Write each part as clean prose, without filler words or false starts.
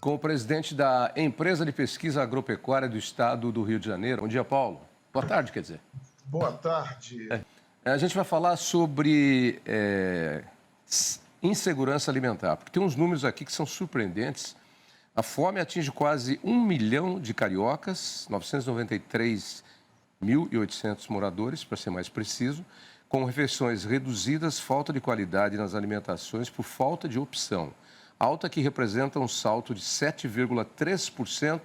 com o presidente da Empresa de Pesquisa Agropecuária do Estado do Rio de Janeiro. Bom dia, Paulo. Boa tarde, quer dizer. Boa tarde. A gente vai falar sobre insegurança alimentar, porque tem uns números aqui que são surpreendentes. A fome atinge quase 1 milhão de cariocas, 993.800 moradores, para ser mais preciso, com refeições reduzidas, falta de qualidade nas alimentações por falta de opção. Alta que representa um salto de 7,3%,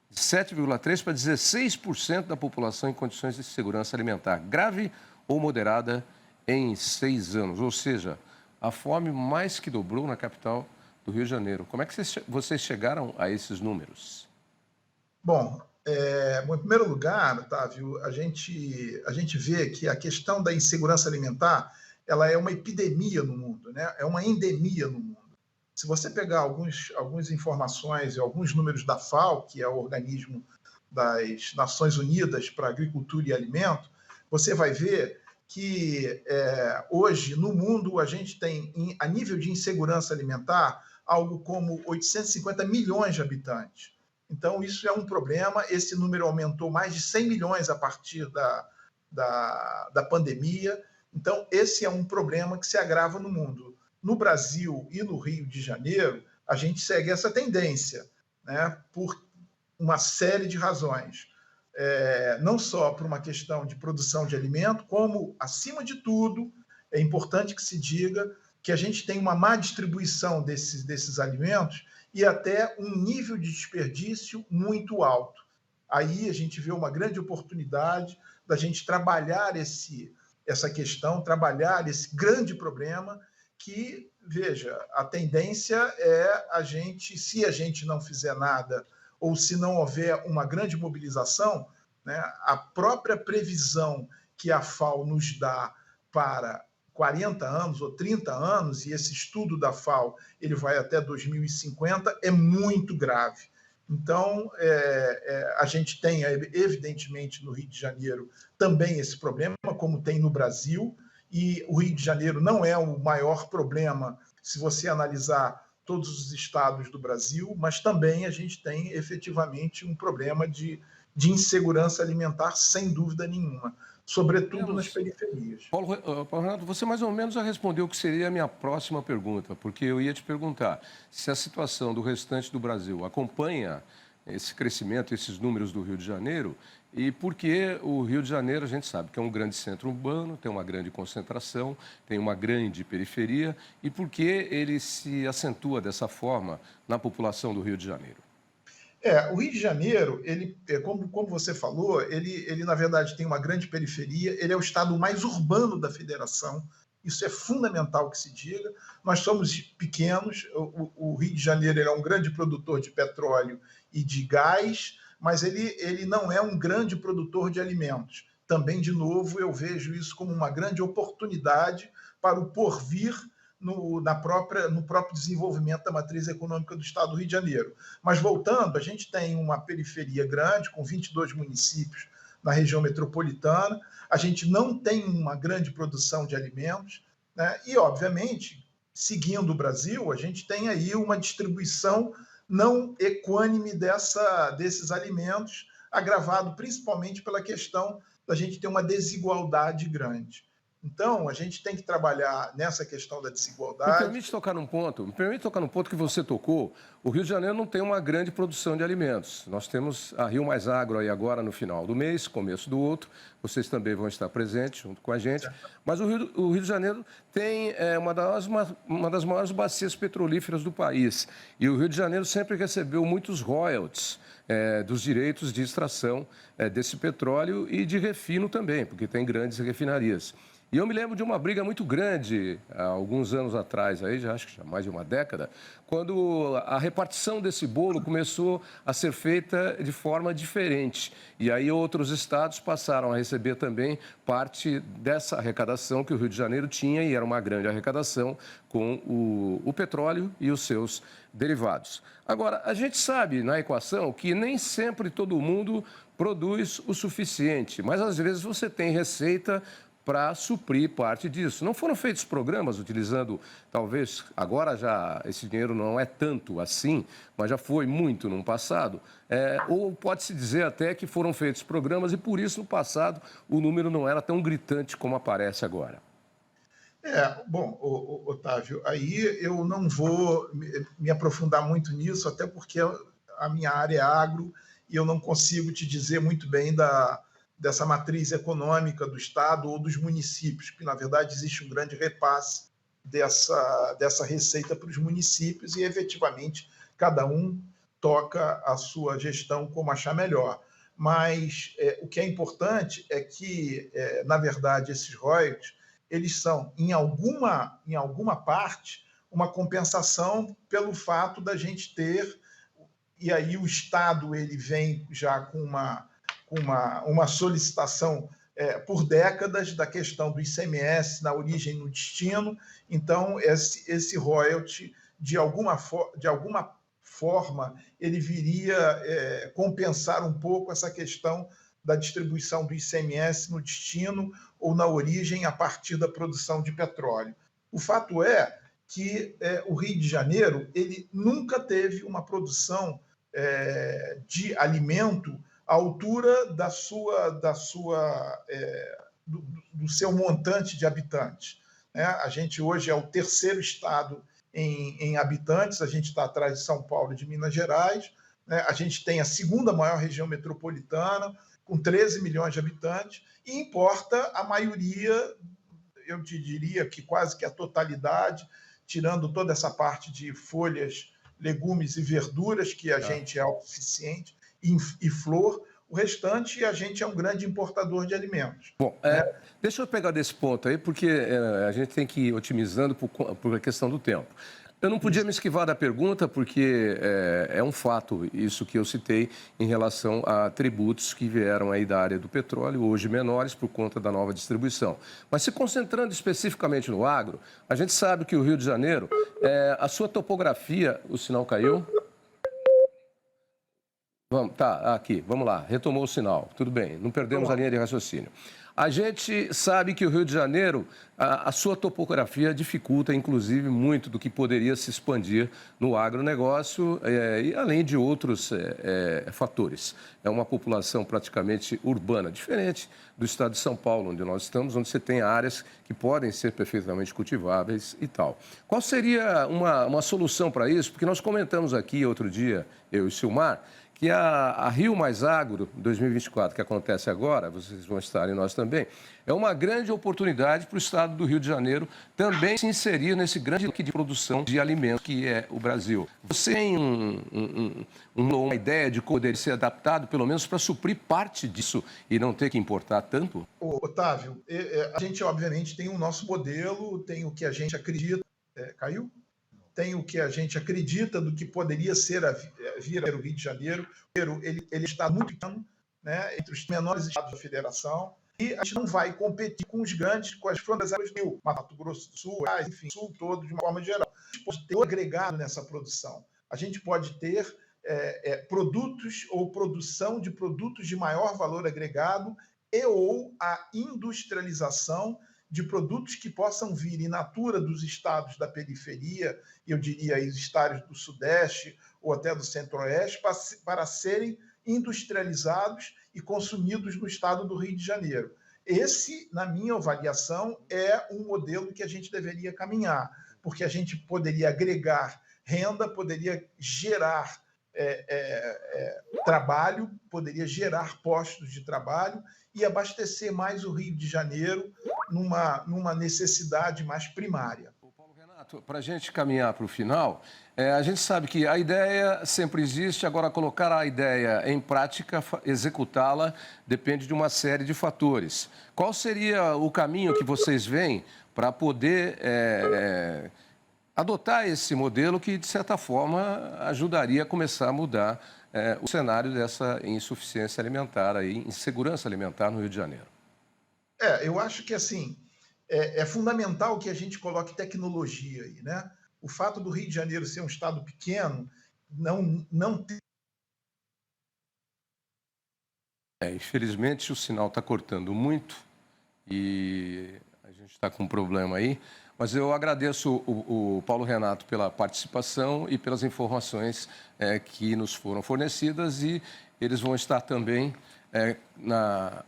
de 7,3% para 16% da população em condições de segurança alimentar, grave ou moderada em 6 anos. Ou seja, a fome mais que dobrou na capital do Rio de Janeiro. Como é que vocês chegaram a esses números? Bom, em primeiro lugar, Otávio, a gente vê que a questão da insegurança alimentar ela é uma epidemia no mundo, né? É uma endemia no mundo. Se você pegar algumas informações e alguns números da FAO, que é o organismo das Nações Unidas para Agricultura e Alimento, você vai ver que hoje no mundo a gente tem, a nível de insegurança alimentar, algo como 850 milhões de habitantes. Então, isso é um problema. Esse número aumentou mais de 100 milhões a partir da pandemia. Então, esse é um problema que se agrava no mundo. No Brasil e no Rio de Janeiro, a gente segue essa tendência, né, por uma série de razões. Não só por uma questão de produção de alimento, como, acima de tudo, é importante que se diga que a gente tem uma má distribuição desses alimentos e até um nível de desperdício muito alto. Aí a gente vê uma grande oportunidade da gente trabalhar essa questão, trabalhar esse grande problema que, veja, a tendência é se a gente não fizer nada ou se não houver uma grande mobilização, né, a própria previsão que a FAO nos dá para 40 anos ou 30 anos, e esse estudo da FAO ele vai até 2050, é muito grave. Então, a gente tem, evidentemente, no Rio de Janeiro também esse problema, como tem no Brasil, e o Rio de Janeiro não é o maior problema se você analisar todos os estados do Brasil, mas também a gente tem efetivamente um problema de insegurança alimentar, sem dúvida nenhuma, sobretudo nas periferias. Paulo Renato, você mais ou menos já respondeu o que seria a minha próxima pergunta, porque eu ia te perguntar se a situação do restante do Brasil acompanha esse crescimento, esses números do Rio de Janeiro, e porque o Rio de Janeiro, a gente sabe que é um grande centro urbano, tem uma grande concentração, tem uma grande periferia, e por que ele se acentua dessa forma na população do Rio de Janeiro? O Rio de Janeiro, ele, como você falou, ele na verdade tem uma grande periferia, ele é o estado mais urbano da federação, isso é fundamental que se diga. Nós somos pequenos, o Rio de Janeiro é um grande produtor de petróleo e de gás, mas ele não é um grande produtor de alimentos. Também, de novo, eu vejo isso como uma grande oportunidade para o porvir no próprio desenvolvimento da matriz econômica do Estado do Rio de Janeiro. Mas, voltando, a gente tem uma periferia grande, com 22 municípios na região metropolitana, a gente não tem uma grande produção de alimentos, né? E, obviamente, seguindo o Brasil, a gente tem aí uma distribuição não equânime desses alimentos, agravado principalmente pela questão da gente ter uma desigualdade grande. Então, a gente tem que trabalhar nessa questão da desigualdade. Me permite tocar num ponto que você tocou. O Rio de Janeiro não tem uma grande produção de alimentos. Nós temos a Rio Mais Agro aí agora no final do mês, começo do outro. Vocês também vão estar presentes junto com a gente. Mas o Rio de Janeiro tem uma das maiores bacias petrolíferas do país. E o Rio de Janeiro sempre recebeu muitos royalties dos direitos de extração desse petróleo e de refino também, porque tem grandes refinarias. E eu me lembro de uma briga muito grande, há alguns anos atrás, aí, já acho que já mais de uma década, quando a repartição desse bolo começou a ser feita de forma diferente. E aí outros estados passaram a receber também parte dessa arrecadação que o Rio de Janeiro tinha, e era uma grande arrecadação com o petróleo e os seus derivados. Agora, a gente sabe na equação que nem sempre todo mundo produz o suficiente, mas às vezes você tem receita para suprir parte disso. Não foram feitos programas utilizando, talvez, agora já esse dinheiro não é tanto assim, mas já foi muito no passado. Ou pode-se dizer até que foram feitos programas e por isso no passado o número não era tão gritante como aparece agora. Bom, Otávio, aí eu não vou me aprofundar muito nisso, até porque a minha área é agro e eu não consigo te dizer muito bem dessa matriz econômica do Estado ou dos municípios, porque, na verdade, existe um grande repasse dessa receita para os municípios e, efetivamente, cada um toca a sua gestão como achar melhor. Mas o que é importante é que, na verdade, esses royalties eles são, em alguma parte, uma compensação pelo fato da gente ter, e aí o Estado ele vem já com uma solicitação por décadas da questão do ICMS na origem e no destino, então esse royalty, de alguma forma, ele viria compensar um pouco essa questão da distribuição do ICMS no destino ou na origem a partir da produção de petróleo. O fato é que o Rio de Janeiro ele nunca teve uma produção de alimento à altura do seu montante de habitantes. A gente hoje é o terceiro estado em habitantes, a gente está atrás de São Paulo e de Minas Gerais, a gente tem a segunda maior região metropolitana, com 13 milhões de habitantes, e importa a maioria, eu te diria que quase que a totalidade, tirando toda essa parte de folhas, legumes e verduras, que a gente é autossuficiente, e flor, o restante a gente é um grande importador de alimentos. Bom, deixa eu pegar desse ponto aí, porque a gente tem que ir otimizando por a questão do tempo. Eu não podia me esquivar da pergunta, porque é um fato isso que eu citei em relação a tributos que vieram aí da área do petróleo, hoje menores por conta da nova distribuição. Mas se concentrando especificamente no agro, a gente sabe que o Rio de Janeiro, a sua topografia, o sinal caiu? Aqui, vamos lá, retomou o sinal, tudo bem, não perdemos a linha de raciocínio. A gente sabe que o Rio de Janeiro, a sua topografia dificulta, inclusive, muito do que poderia se expandir no agronegócio e além de outros fatores. É uma população praticamente urbana, diferente do estado de São Paulo, onde nós estamos, onde você tem áreas que podem ser perfeitamente cultiváveis e tal. Qual seria uma solução para isso? Porque nós comentamos aqui outro dia, eu e Silmar, que a Rio Mais Agro 2024, que acontece agora, vocês vão estar e nós também, é uma grande oportunidade para o estado do Rio de Janeiro também se inserir nesse grande leque de produção de alimentos que é o Brasil. Você tem uma ideia de como poderia ser adaptado, pelo menos para suprir parte disso e não ter que importar tanto? Otávio, a gente obviamente tem o nosso modelo, tem o que a gente acredita. Caiu? Tem o que a gente acredita do que poderia ser vir o Rio de Janeiro. Ele está muito pequeno, entre os menores estados da federação, e a gente não vai competir com os grandes, com as fronteiras do Rio, Mato Grosso do Sul, enfim, Sul todo, de uma forma geral. A gente pode ter um agregado nessa produção. A gente pode ter produtos ou produção de produtos de maior valor agregado ou a industrialização de produtos que possam vir in natura dos estados da periferia, eu diria os estados do Sudeste ou até do Centro-Oeste, para serem industrializados e consumidos no estado do Rio de Janeiro. Esse, na minha avaliação, é um modelo que a gente deveria caminhar, porque a gente poderia agregar renda, poderia gerar trabalho, poderia gerar postos de trabalho e abastecer mais o Rio de Janeiro numa necessidade mais primária. Paulo Renato, para a gente caminhar para o final, a gente sabe que a ideia sempre existe, agora colocar a ideia em prática, executá-la, depende de uma série de fatores. Qual seria o caminho que vocês veem para poder adotar esse modelo que, de certa forma, ajudaria a começar a mudar o cenário dessa insuficiência alimentar, insegurança alimentar no Rio de Janeiro? Eu acho que assim é fundamental que a gente coloque tecnologia aí, né? O fato do Rio de Janeiro ser um estado pequeno não tem. Infelizmente o sinal está cortando muito e a gente está com um problema aí. Mas eu agradeço o Paulo Renato pela participação e pelas informações que nos foram fornecidas, e eles vão estar também na...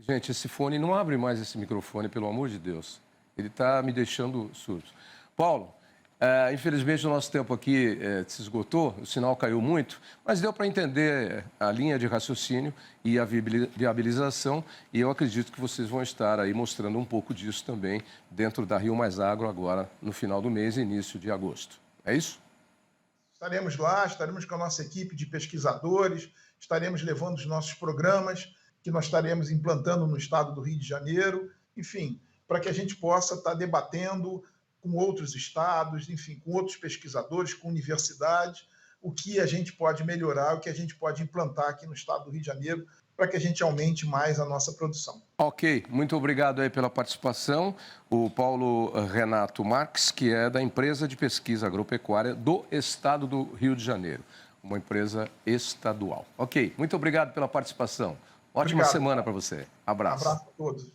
Gente, esse fone, não abre mais esse microfone, pelo amor de Deus. Ele está me deixando surdo. Paulo, infelizmente o nosso tempo aqui se esgotou, o sinal caiu muito, mas deu para entender a linha de raciocínio e a viabilização, e eu acredito que vocês vão estar aí mostrando um pouco disso também dentro da Rio Mais Agro agora no final do mês e início de agosto. É isso? Estaremos lá, estaremos com a nossa equipe de pesquisadores, estaremos levando os nossos programas que nós estaremos implantando no estado do Rio de Janeiro, enfim, para que a gente possa estar debatendo com outros estados, enfim, com outros pesquisadores, com universidades, o que a gente pode melhorar, o que a gente pode implantar aqui no estado do Rio de Janeiro, para que a gente aumente mais a nossa produção. Ok, muito obrigado aí pela participação. O Paulo Renato Marques, que é da empresa de pesquisa agropecuária do estado do Rio de Janeiro, uma empresa estadual. Ok, muito obrigado pela participação. Ótima semana para você. Abraço. Abraço a todos.